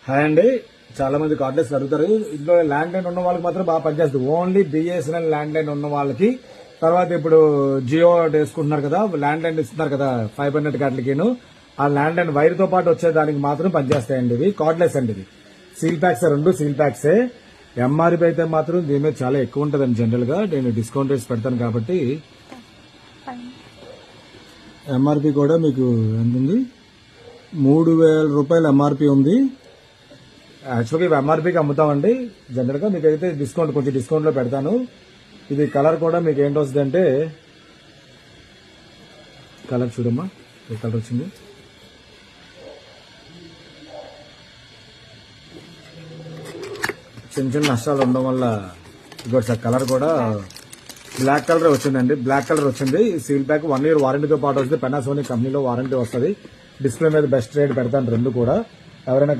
Hi అండి. చాలా మంది కార్డ్లెస్ అడుగుతారు. ఇందులో ల్యాండ్ లైన్ ఉన్న వాళ్ళకి మాత్రం బాగా పనిచేస్తుంది. ఓన్లీ బిఎస్ఎన్ఎల్ ల్యాండ్ లైన్ ఉన్న వాళ్ళకి, తర్వాత ఇప్పుడు జియో వేసుకుంటున్నారు కదా, ల్యాండ్ లైన్ ఇస్తున్నారు కదా 500 గంటలకిను, ఆ ల్యాండ్ లైన్ వైర్ తో పాటు వచ్చేదానికి మాత్రం పనిచేస్తాయండి. ఇవి కార్డ్లెస్ అండి. ఇది సీల్ ప్యాక్స్, 2 సీల్ ప్యాక్సే. ఎంఆర్పి అయితే మాత్రం దీని మీద చాలా ఎక్కువ ఉంటుందండి. జనరల్ గా నేను డిస్కౌంట్ రేట్స్ పెడతాను కాబట్టి ఎంఆర్పి కూడా మీకు ఎంత ఉంది, 3000 రూపాయలు ఎంఆర్పి ఉంది. యాక్చువల్గా ఇవి ఎంఆర్పీకి అమ్ముతామండి. జనరల్ గా మీకైతే డిస్కౌంట్, కొంచెం డిస్కౌంట్ లో పెడతాను. ఇది కలర్ కూడా మీకు ఏంటి వస్తుంది అంటే, కలర్ చూడమ్మా, ఏ కలర్ వచ్చింది. చిన్న చిన్న నష్టాలు ఉండడం వల్ల ఇంకోటి కలర్ కూడా బ్లాక్ కలర్ వచ్చిందండి. బ్లాక్ కలర్ వచ్చింది. సీల్ ప్యాక్ 1 year వారంటీతో పాటు వస్తుంది. పెనాసోనిక్ కంపెనీలో వారంటీ వస్తుంది. డిస్ప్లే మీద బెస్ట్ రేట్ పెడతాను 2 కూడా. ఎవరైనా